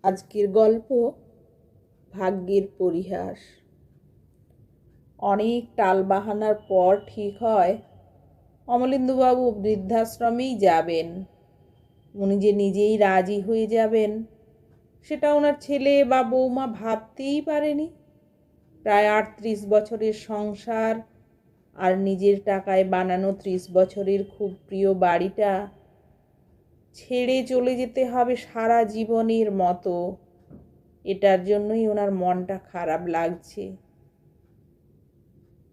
আজকের গল্প ভাগ্যের পরিহাস। অনেক টালবাহানার পর ঠিক হয় অমলেন্দুবাবু বৃদ্ধাশ্রমেই যাবেন। উনি যে নিজেই রাজি হয়ে যাবেন সেটা ওনার ছেলে বা বৌমা ভাবতেই পারেনি। প্রায় 38 বছরের সংসার আর নিজের টাকায় বানানো 30 বছরের খুব প্রিয় বাড়িটা ছেড়ে চলে যেতে হবে সারা জীবনের মতো। এটার জন্যই ওনার মনটা খারাপ লাগছে।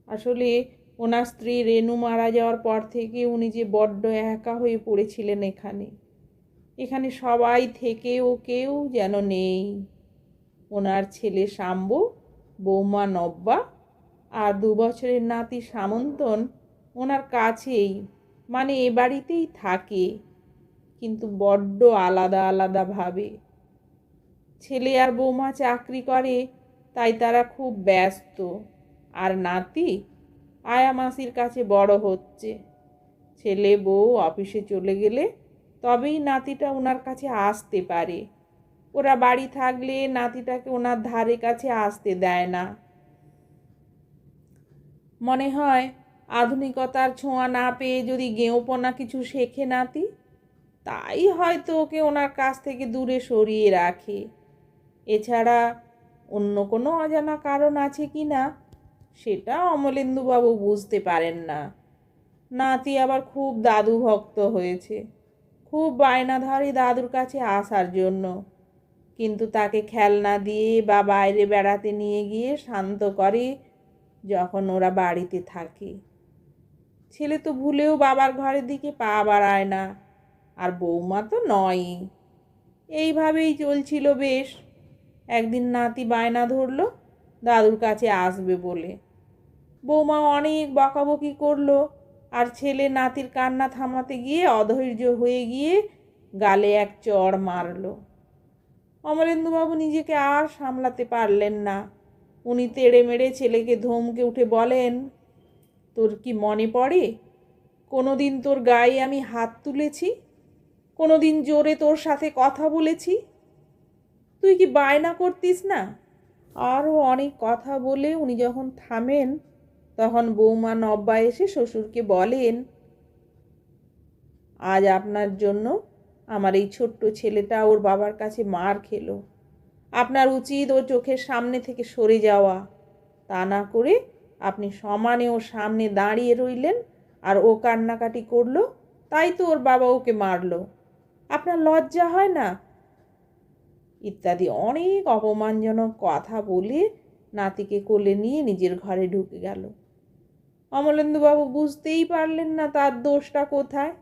আসলে ওনার স্ত্রী রেনু মারা যাওয়ার পর থেকে উনি যে বড্ড একা হয়ে পড়েছিলেন। এখানে সবাই থেকেও কেউ যেন নেই। ওনার ছেলে শাম্বু, বৌমা নব্বা আর 2 বছরের নাতি সামন্তন ওনার কাছেই, মানে এ বাড়িতেই থাকে, কিন্তু বড্ড আলাদা আলাদা ভাবে। ছেলে আর বৌমা চাকরি করে, তাই তারা খুব ব্যস্ত। আর নাতি আয়া মাসির কাছে বড় হচ্ছে। ছেলে বউ অফিসে চলে গেলে তবেই নাতিটা ওনার কাছে আসতে পারে। ওরা বাড়ি থাকলে নাতিটাকে ওনার ধারে কাছে আসতে দেয় না। মনে হয় আধুনিকতার ছোঁয়া না পেয়ে যদি গেঁয়োপনা কিছু শেখে নাতি, তাই হয়তো ওকে ওনার কাছ থেকে দূরে সরিয়ে রাখে। এছাড়া অন্য কোনো অজানা কারণ আছে কি না সেটা অমলেন্দুবাবু বুঝতে পারেন না। নাতি আবার খুব দাদু ভক্ত হয়েছে, খুব বায়না ধরে দাদুর কাছে আসার জন্য, কিন্তু তাকে খেলনা দিয়ে বা বাইরে বেড়াতে নিয়ে গিয়ে শান্ত করে যখন ওরা বাড়িতে থাকে। ছেলে তো ভুলেও বাবার ঘরের দিকে পা বাড়ায় না, আর বৌমা তো নয়ই। এইভাবেই চলছিল বেশ। একদিন নাতি বায়না ধরলো দাদুর কাছে আসবে বলে। বৌমা অনেক বকাবকি করলো, আর ছেলে নাতির কান্না থামাতে গিয়ে অধৈর্য হয়ে গিয়ে গালে এক চড় মারল। অমলেন্দুবাবু নিজেকে আর সামলাতে পারলেন না। উনি তেড়ে মেড়ে ছেলেকে ধমকে উঠে বলেন, তোর কি মনে পড়ে কোনো দিন তোর গায়ে আমি হাত তুলেছি? কোনো দিন জোরে তোর সাথে কথা বলেছি? তুই কি বায়না করতিস না? আরও অনেক কথা বলে উনি যখন থামেন তখন বৌমা নব্বা এসে শ্বশুরকে বলেন, আজ আপনার জন্য আমার এই ছোট্ট ছেলেটা ওর বাবার কাছে মার খেলো। আপনার উচিত ওর চোখের সামনে থেকে সরে যাওয়া। তা না করে আপনি সমানে ওর সামনে দাঁড়িয়ে রইলেন, আর ও কান্নাকাটি করলো, তাই তো ওর বাবা ওকে মারলো। আপনার লজ্জা হয় না? ইত্যাদি অনেক অপমানজনক কথা বলে নাতিকে কোলে নিয়ে নিজের ঘরে ঢুকে গেল। অমলেন্দুবাবু বুঝতেই পারলেন না তার দোষটা কোথায়।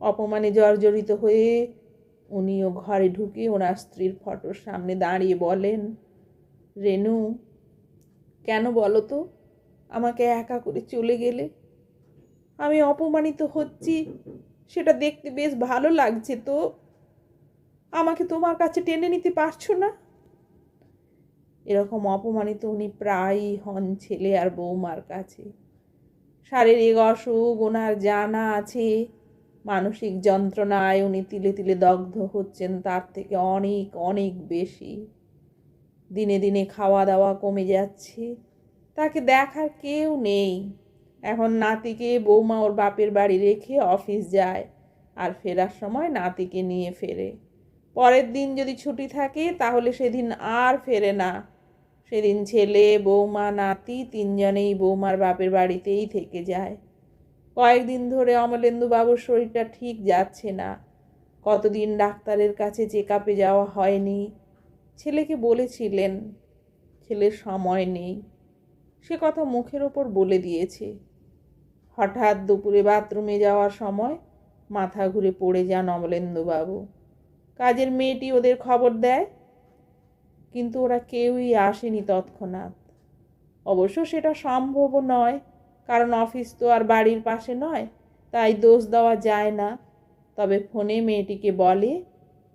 অপমানে জর্জরিত হয়ে উনিও ঘরে ঢুকে ওনার স্ত্রীর ফটোর সামনে দাঁড়িয়ে বলেন, রেনু, কেন বলো তো আমাকে একা করে চলে গেলে? আমি অপমানিত হচ্ছি সেটা দেখতে বেশ ভালো লাগছে তো। আমাকে তোমার কাছে টেনে নিতে পারছো না? এরকম অপমানিত উনি প্রায়ই হন ছেলে আর বৌমার কাছে। শারীরিক অসুখ ওনার জানা আছে, মানসিক যন্ত্রণায় উনি তিলে তিলে দগ্ধ হচ্ছেন তার থেকে অনেক অনেক বেশি। দিনে দিনে খাওয়া দাওয়া কমে যাচ্ছে, তাকে দেখার কেউ নেই। এখন নাতিকে বৌমা ওর বাপের বাড়ি রেখে অফিস যায়, আর ফেরার সময় নাতিকে নিয়ে ফেরে। পরের দিন যদি ছুটি থাকে তাহলে সেদিন আর ফেরে না। সেদিন ছেলে বৌমা নাতি তিনজনেই বৌমার বাপের বাড়িতেই থেকে যায়। কয়েকদিন ধরে অমলেন্দুবাবুর শরীরটা ঠিক যাচ্ছে না। কতদিন ডাক্তারের কাছে চেক আপে যাওয়া হয়নি। ছেলেকে বলেছিলেন, ছেলের সময় নেই, সে কথা মুখের ওপর বলে দিয়েছে। হঠাৎ দুপুরে বাথরুমে যাওয়ার সময় মাথা ঘুরে পড়ে যান অমলেন্দুবাবু। কাজের মেয়েটি ওদের খবর দেয়, কিন্তু ওরা কেউই আসেনি তৎক্ষণাৎ। অবশ্য সেটা সম্ভবও নয়, কারণ অফিস তো আর বাড়ির পাশে নয়, তাই দোষ দেওয়া যায় না। তবে ফোনে মেয়েটিকে বলে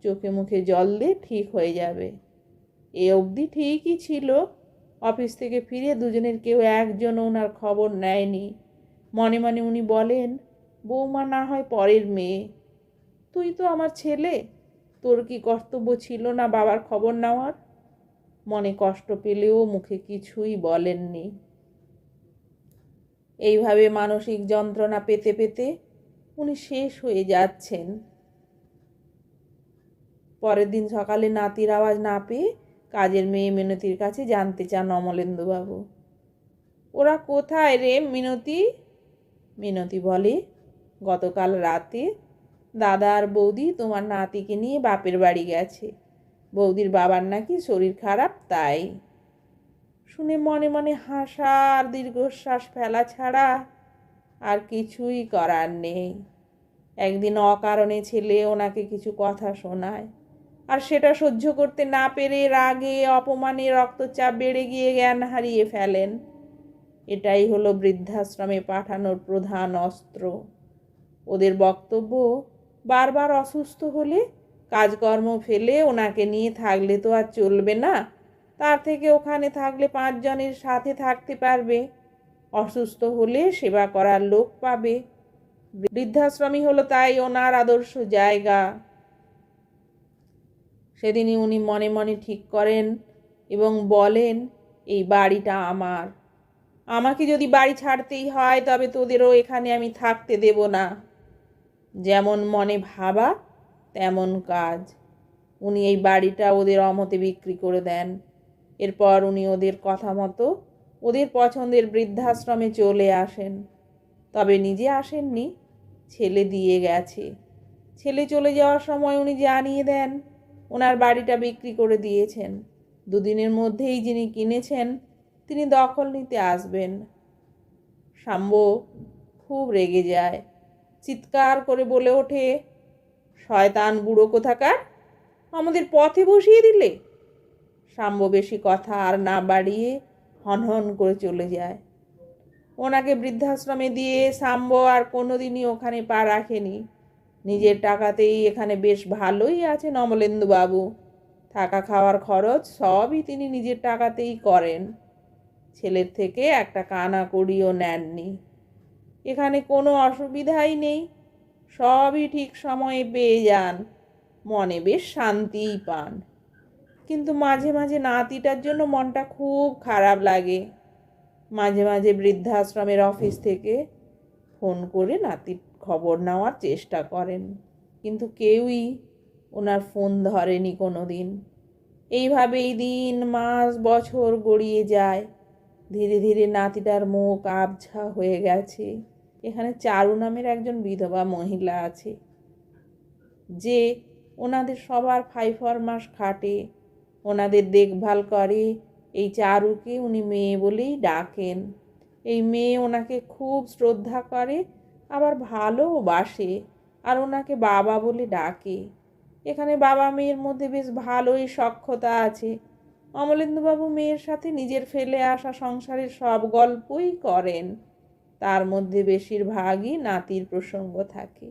চোখে মুখে জল দে, ঠিক হয়ে যাবে। এ অবধি ঠিকই ছিল। অফিস থেকে ফিরে দুজনের কেউ একজন ওনার খবর নেয়নি। মনে মনে উনি বলেন, বৌমা না হয় পরের মেয়ে, তুই তো আমার ছেলে, তোর কি কর্তব্য ছিল না বাবার খবর নেওয়ার? মনে কষ্ট পেলেও মুখে কিছুই বলেননি। এইভাবে মানসিক যন্ত্রণা পেতে পেতে উনি শেষ হয়ে যাচ্ছেন। পরের দিন সকালে নাতির আওয়াজ না পেয়ে কাজের মেয়ে মিনতির কাছে জানতে চান অমলেন্দুবাবু। ওরা কোথায় রে মিনতি? মিনতি বলে, গতকাল রাতে দাদা আর বৌদি তোমার নাতিকে নিয়ে বাপের বাড়ি গেছে। বৌদির বাবার নাকি শরীর খারাপ, তাই। শুনে মনে মনে হাসা আর দীর্ঘশ্বাস ফেলা ছাড়া আর কিছুই করার নেই। একদিন অকারণে ছেলে ওনাকে কিছু কথা শোনায়, আর সেটা সহ্য করতে না পেরে রাগে অপমানে রক্তচাপ বেড়ে গিয়ে জ্ঞান হারিয়ে ফেলেন। এটাই হলো বৃদ্ধাশ্রমে পাঠানোর প্রধান অস্ত্র। ওদের বক্তব্য, বারবার অসুস্থ হলে কাজকর্ম ফেলে ওনাকে নিয়ে থাকলে তো আর চলবে না, তার থেকে ওখানে থাকলে 5 জনের সাথে থাকতে পারবে, অসুস্থ হলে সেবা করার লোক পাবে। বৃদ্ধাশ্রমই হলো তাই ওনার আদর্শ জায়গা। সেদিনই উনি মনে মনে ঠিক করেন এবং বলেন, এই বাড়িটা আমার। আমাকে যদি বাড়ি ছাড়তেই হয় তবে তোদেরও এখানে আমি থাকতে দেব না। যেমন মনে ভাবা তেমন কাজ। উনি এই বাড়িটা ওদের অমতে বিক্রি করে দেন। এরপর উনি ওদের কথা মতো ওদের পছন্দের বৃদ্ধাশ্রমে চলে আসেন। তবে নিজে আসেননি, ছেলে দিয়ে গেছে। ছেলে চলে যাওয়ার সময় উনি জানিয়ে দেন ওনার বাড়িটা বিক্রি করে দিয়েছেন। 2 দিনের মধ্যেই যিনি কিনেছেন তিনি দখল নিতে আসবেন। শাম্ব খুব রেগে যায়, চিৎকার করে বলে ওঠে, শয়তান বুড়ো কোথাকার, আমাদের পথে বসিয়ে দিলে। শাম্ব বেশি কথা আর না বাড়িয়ে হনহন করে চলে যায়। ওনাকে বৃদ্ধাশ্রমে দিয়ে শাম্ব আর কোনোদিনই ওখানে পা রাখেনি। নিজের টাকাতেই এখানে বেশ ভালোই আছেন অমলেন্দুবাবু। থাকা খাওয়ার খরচ সবই তিনি নিজের টাকাতেই করেন। ছেলের থেকে একটা কানা কড়িও নেননি। এখানে কোনো অসুবিধাই নেই, সবই ঠিক সময়ে পেয়ে যান, মনে বেশ শান্তিই পান। কিন্তু মাঝে মাঝে নাতিটার জন্য মনটা খুব খারাপ লাগে। মাঝে মাঝে বৃদ্ধাশ্রমের অফিস থেকে ফোন করে নাতির খবর নেওয়ার চেষ্টা করেন, কিন্তু কেউই ওনার ফোন ধরেনি কোনো দিন। এইভাবেই দিন মাস বছর গড়িয়ে যায়। ধীরে ধীরে নাতিটার মুখ আবঝা হয়ে গেছে। এখানে চারু নামের একজন বিধবা মহিলা আছে, যে ওনাদের সবার ফাইফরমাস খাটে, ওনাদের দেখভাল করে। এই চারুকে উনি মেয়ে বলেই ডাকেন। এই মেয়ে ওনাকে খুব শ্রদ্ধা করে, আবার ভালোবাসে, আর ওনাকে বাবা বলে ডাকে। এখানে বাবা মেয়ের মধ্যে বেশ ভালোই সখ্যতা আছে। অমলেন্দুবাবু মেয়ের সাথে নিজের ফেলে আসা সংসারের সব গল্পই করেন। তার মধ্যে বেশিরভাগই নাতির প্রসঙ্গ থাকে।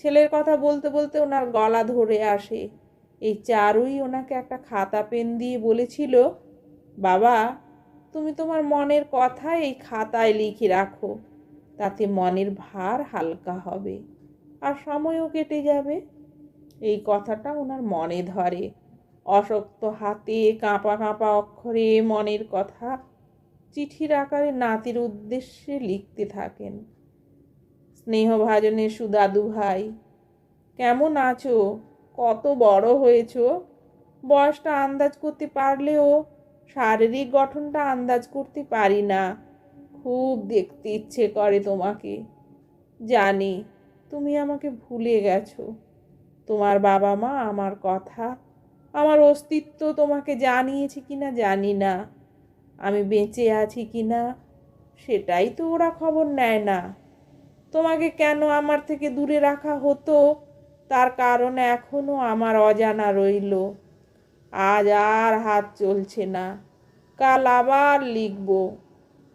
ছেলের কথা বলতে বলতে ওনার গলা ধরে আসে। এই চারুই ওনাকে একটা খাতা পেন দিয়ে বলেছিল, বাবা, তুমি তোমার মনের কথা এই খাতায় লিখে রাখো, তাতে মনের ভার হালকা হবে আর সময়ও কেটে যাবে। এই কথাটা ওনার মনে ধরে। অশক্ত হাতে কাঁপা কাঁপা অক্ষরে মনের কথা চিঠির আকারে নাতির উদ্দেশ্যে লিখতে থাকেন। স্নেহভাজনে সুদাদু ভাই, কেমন আছো? কত বড় হয়েছো? বয়সটা আন্দাজ করতে পারলেও শারীরিক গঠনটা আন্দাজ করতে পারি না। খুব দেখতে ইচ্ছে করে তোমাকে। জানি তুমি আমাকে ভুলে গেছো। তোমার বাবা মা আমার কথা, আমার অস্তিত্ব তোমাকে জানিয়েছে কিনা জানি না। আমি বেঁচে আছি কিনা সেটাই তো ওরা খবর নেয় না। তোমাকে কেন আমার থেকে দূরে রাখা হতো তার কারণ এখনো আমার অজানা রইল। আজ আর হাত চলছে না, কাল আবার লিখব।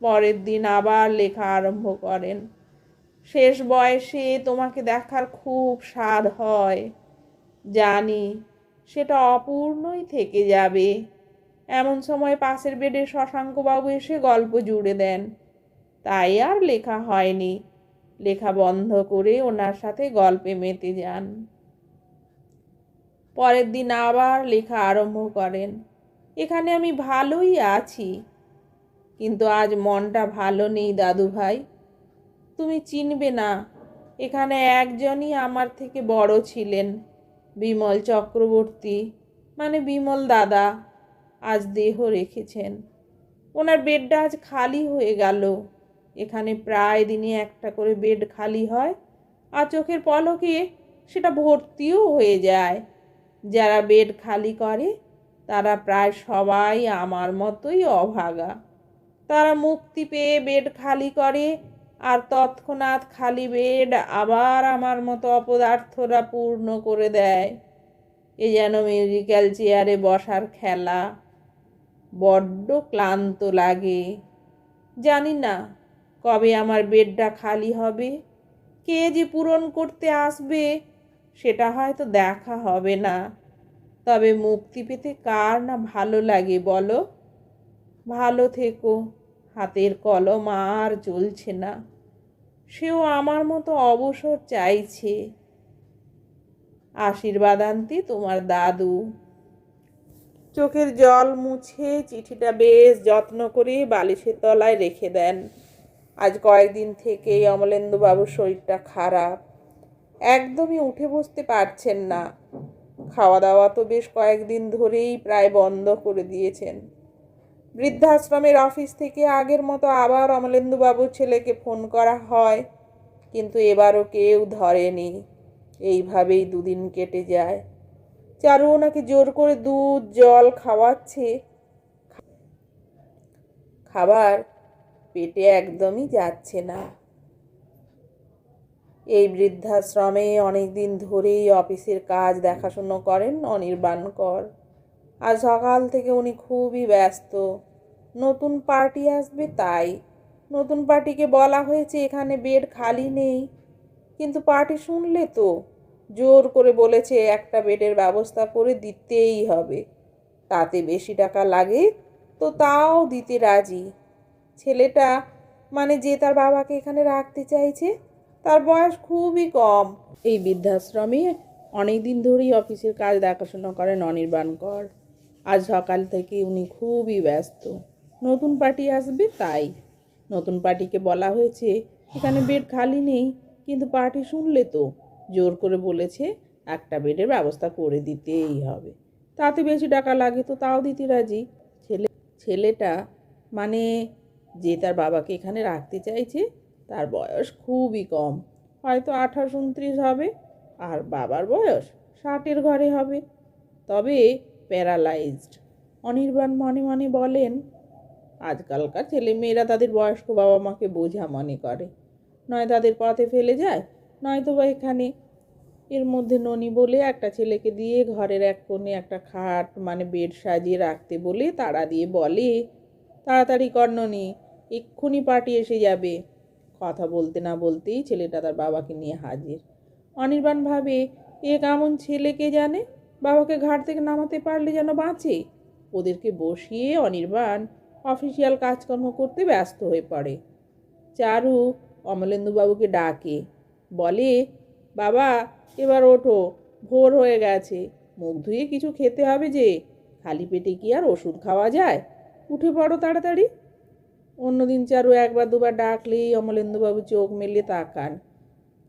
পরের দিন আবার লেখা আরম্ভ করেন। শেষ বয়সে তোমাকে দেখার খুব স্বাদ হয়, জানি সেটা অপূর্ণই থেকে যাবে। এমন সময় পাশের বেডে শশাঙ্কবাবু এসে গল্প জুড়ে দেন। তাই আর লেখা হয়নি। লেখা বন্ধ করে ওনার সাথে গল্পে মেতে যান। পরের দিন আবার লেখা আরম্ভ করেন। এখানে আমি ভালোই আছি, কিন্তু আজ মনটা ভালো নেই দাদু ভাই। তুমি চিনবে না, এখানে একজনই আমার থেকে বড় ছিলেন, বিমল চক্রবর্তী, মানে বিমল দাদা, আজ দেহ রেখেছেন। ওনার বেডটা আজ খালি হয়ে গেল। এখানে প্রায় দিনই একটা করে বেড খালি হয়, আর চোখের পলকে সেটা ভর্তিও হয়ে যায়। যারা বেড খালি করে তারা প্রায় সবাই আমার মতোই অভাগা। তারা মুক্তি পেয়ে বেড খালি করে, আর তৎক্ষণাৎ খালি বেড আবার আমার মতো অপদার্থরা পূর্ণ করে দেয়। এ যেন মিউজিক্যাল চেয়ারে বসার খেলা। বড্ড ক্লান্ত লাগে। জানি না কবে আমার বেডটা খালি হবে, কে যে পূরণ করতে আসবে সেটা হয়তো দেখা হবে না। তবে মুক্তি পেতে কার না ভালো লাগে বলো? ভালো থেকো। হাতের কলম আর চলছে না, সেও আমার মতো অবসর চাইছে। আশীর্বাদ আনতে তোমার দাদু। চোখের জল মুছে চিঠিটা বেশ যত্ন করে বালিশের তলায় রেখে দেন। আজ কয়েকদিন থেকেই অমলেন্দুবাবুর শরীরটা খারাপ, একদমই উঠে বসতে পারছেন না। খাওয়া দাওয়া তো বেশ কয়েকদিন ধরেই প্রায় বন্ধ করে দিয়েছেন। বৃদ্ধাশ্রমের অফিস থেকে আগের মতো আবার অমলেন্দুবাবুর ছেলেকে ফোন করা হয়, কিন্তু এবারও কেউ ধরেনি। এইভাবেই দুদিন কেটে যায়। চারু ওনাকে জোর করে দুধ জল খাওয়াচ্ছে। খাবার পেটে একদমই যাচ্ছে না। এই বৃদ্ধাশ্রমে অনেক দিন ধরেই অফিসের কাজ দেখাশুনো করেন অনির্বাণ কর। আজ সকাল থেকে উনি খুবই ব্যস্ত। নতুন পার্টি আসবে তাই। নতুন পার্টিকে বলা হয়েছে এখানে বেড খালি নেই, কিন্তু পার্টি শুনলে তো জোর করে বলেছে একটা বেডের ব্যবস্থা করে দিতেই হবে। তাতে বেশি টাকা লাগে তো তাও দিতে রাজি। ছেলেটা, মানে যে তার বাবাকে এখানে রাখতে চাইছে, তার বয়স খুবই কম। এই বৃদ্ধাশ্রমে অনেক দিন ধরেই অফিসের কাজ দেখাশোনা করেন অনির্বাণ কর। আজ সকাল থেকে উনি খুবই ব্যস্ত। নতুন পার্টি আসবে তাই। নতুন পার্টিকে বলা হয়েছে এখানে বেড খালি নেই, কিন্তু পার্টি শুনলে তো জোর করে বলেছে একটা বেডের ব্যবস্থা করে দিতেই হবে। তাতে বেশি টাকা লাগে তো তাও দিতে রাজি। ছেলেটা, মানে যে তার বাবাকে এখানে রাখতে চাইছে, তার বয়স খুবই কম, হয়তো 28-29 হবে, আর বাবার বয়স 60-এর ঘরে হবে। তবে প্যারালাইজড। অনির্বাণ মনে মনে বলেন, আজকালকার ছেলেমেয়েরা তাদের বয়স্ক বাবা মাকে বোঝা মনে করে, নয় তাদের পথে ফেলে যায়, নয়তো বা এখানে। এর মধ্যে ননি বলে একটা ছেলেকে দিয়ে ঘরের এক কোণে একটা খাট, মানে বেড সাজিয়ে রাখতে বলে তাড়া দিয়ে বলে, তাড়াতাড়ি কর ননি, এক্ষুনি পার্টি এসে যাবে। কথা বলতে না বলতেই ছেলেটা তার বাবাকে নিয়ে হাজির। অনির্বাণ ভাবে, এ কেমন ছেলে কে জানে, বাবাকে ঘাট থেকে নামাতে পারলে যেন বাঁচে। ওদেরকে বসিয়ে অনির্বাণ অফিসিয়াল কাজকর্ম করতে ব্যস্ত হয়ে পড়ে। চারু অমলেন্দুবাবুকে ডাকে, বলে, বাবা এবার ওঠো, ভোর হয়ে গেছে, মুখ ধুয়ে কিছু খেতে হবে যে, খালি পেটে কি আর ওষুধ খাওয়া যায়? উঠে পড়ো তাড়াতাড়ি। অন্যদিন চারু একবার দুবার ডাকলেই অমলেন্দুবাবু চোখ মেলে তাকান,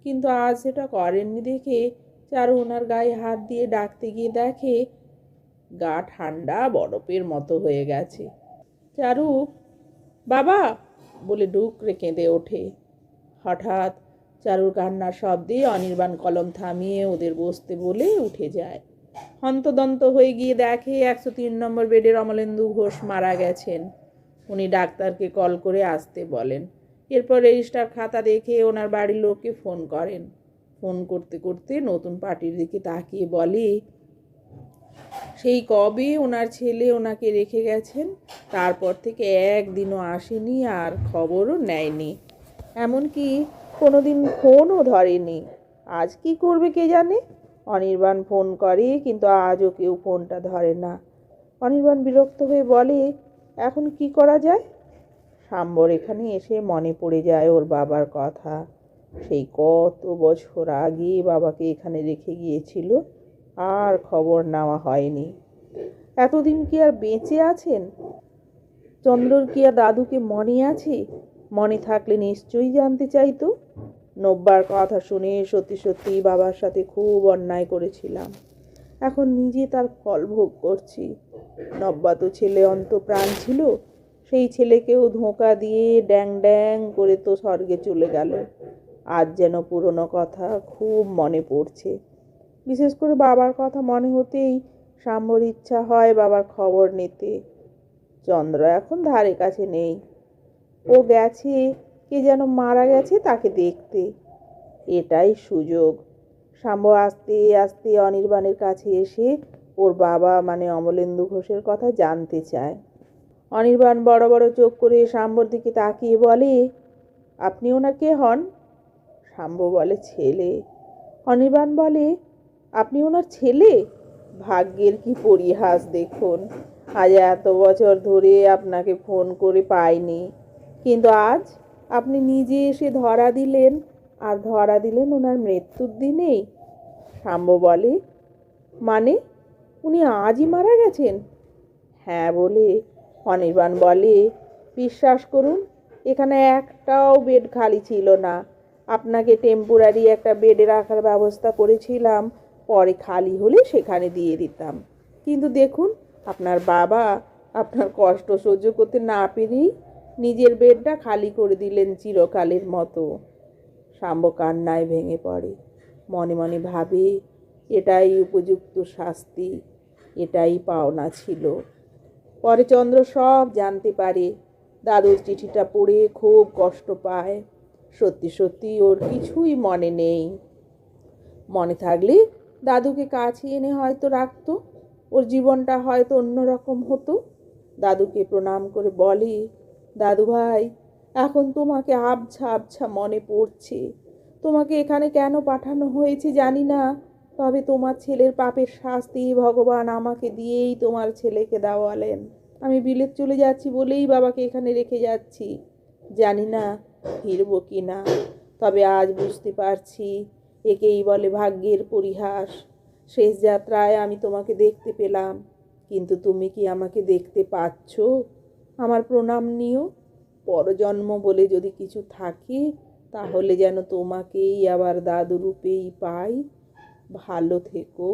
কিন্তু আজ সেটা করেননি দেখে চারু ওনার গায়ে হাত দিয়ে ডাকতে গিয়ে দেখে গা ঠান্ডা বরফের মতো হয়ে গেছে। চারু বাবা বলে ডুকরে কেঁদে ওঠে। হঠাৎ চারুর কান্নার শব্দে অনির্বাণ কলম থামিয়ে ওদের বসতে বলে উঠে যায়। হন্তদন্ত হয়ে গিয়ে দেখে 103 নম্বর বেডের অমলেন্দু ঘোষ মারা গেছেন। উনি ডাক্তারকে কল করে আসতে বলেন। এরপর রেজিস্টার খাতা দেখে ওনার বাড়ির লোককে ফোন করেন। ফোন করতে করতে নতুন পার্টির দিকে তাকিয়ে বলে, সেই কবে ওনার ছেলে ওনাকে রেখে গেছেন, তারপর থেকে একদিনও আসেনি, আর খবরও নেয়নি, এমনকি কোনোদিন ফোনও ধরেনি। আজ কি করবে কে জানে। অনির্বাণ ফোন করে, কিন্তু আজও কেউ ফোনটা ধরে না। অনির্বাণ বিরক্ত হয়ে বলে, এখন কি করা যায়? সাম্বর এখানে এসে মনে পড়ে যায় ওর বাবার কথা। সেই কত বছর আগে বাবাকে এখানে রেখে গিয়েছিল, আর খবর নেওয়া হয়নি। এতদিন কি আর বেঁচে আছেন? চন্দ্রর কি আর দাদুকে মনে আছে? মনে থাকলে নিশ্চয়ই জানতে চাইতো। নব্বার কথা শুনে সত্যি সত্যি বাবার সাথে খুব অন্যায় করেছিলাম। এখন নিজে তার ফল ভোগ করছি। নব্বা তো ছেলে অন্তঃপ্রাণ ছিল, সেই ছেলেকেও ধোঁকা দিয়ে ড্যাং ড্যাং করে তো স্বর্গে চলে গেল। আজ যেন পুরনো কথা খুব মনে পড়ছে। বিশেষ করে বাবার কথা মনে হতেই শাম্বর ইচ্ছা হয় বাবার খবর নিতে। চন্দ্র এখন ধারে কাছে নেই। ও গেছে কে যেন মারা গেছে তাকে দেখতে। এটাই সুযোগ। শাম্ব আস্তে আস্তে অনির্বাণের কাছে এসে ওর বাবা মানে অমলেন্দু ঘোষের কথা জানতে চায়। অনির্বাণ বড় বড় চোখ করে শাম্বর দিকে তাকিয়ে বলে, আপনি ওনার কে হন? শাম্ব বলে, ছেলে। অনির্বাণ বলে, আপনি ওনার ছেলে? ভাগ্যের কি পরিহাস দেখুন। আজ এত বছর ধরে আপনাকে ফোন করে পাইনি, কিন্তু আজ আপনি নিজে এসে ধরা দিলেন, আর ধরা দিলেন ওনার মৃত্যুর দিনেই। শাম্ব বলে, মানে উনি আজই মারা গেছেন? হ্যাঁ বলে অনির্বাণ বলে, বিশ্বাস করুন এখানে একটাও বেড খালি ছিল না। আপনাকে টেম্পোরারি একটা বেডে রাখার ব্যবস্থা করেছিলাম, পরে খালি হলে সেখানে দিয়ে দিতাম। কিন্তু দেখুন আপনার বাবা আপনার কষ্ট সহ্য করতে না পেরেই নিজের বেডটা খালি করে দিলেন চিরকালের মতো। শাম্ব কান্নায় ভেঙে পড়ে। মনে মনে ভাবে, এটাই উপযুক্ত শাস্তি, এটাই পাওনা ছিল। পরে চন্দ্র সব জানতে পারে। দাদুর চিঠিটা পড়ে খুব কষ্ট পায়। সত্যি সত্যি ওর কিছুই মনে নেই। মনে থাকলে দাদুকে কাছে এনে হয়তো রাখতো, ওর জীবনটা হয়তো অন্যরকম হতো। দাদুকে প্রণাম করে বলে, দাদু ভাই, এখন তোমাকে আবছা আবছা মনে পড়ছে। তোমাকে এখানে কেন পাঠানো হয়েছে জানি না, তবে তোমার ছেলের পাপের শাস্তি ভগবান আমাকে দিয়েই তোমার ছেলেকে দেওয়ালেন। আমি বিলেত চলে যাচ্ছি বলেই বাবাকে এখানে রেখে যাচ্ছি। জানি না ফিরবো কি না, তবে আজ বুঝতে পারছি একেই বলে ভাগ্যের পরিহাস। শেষ যাত্রায় আমি তোমাকে দেখতে পেলাম, কিন্তু তুমি কি আমাকে দেখতে পাচ্ছ? আমার প্রণাম নিও। পরজন্ম বলে যদি কিছু থাকে, তাহলে যেন তোমাকেই আবার দাদু রূপেই পাই। ভালো থেকো।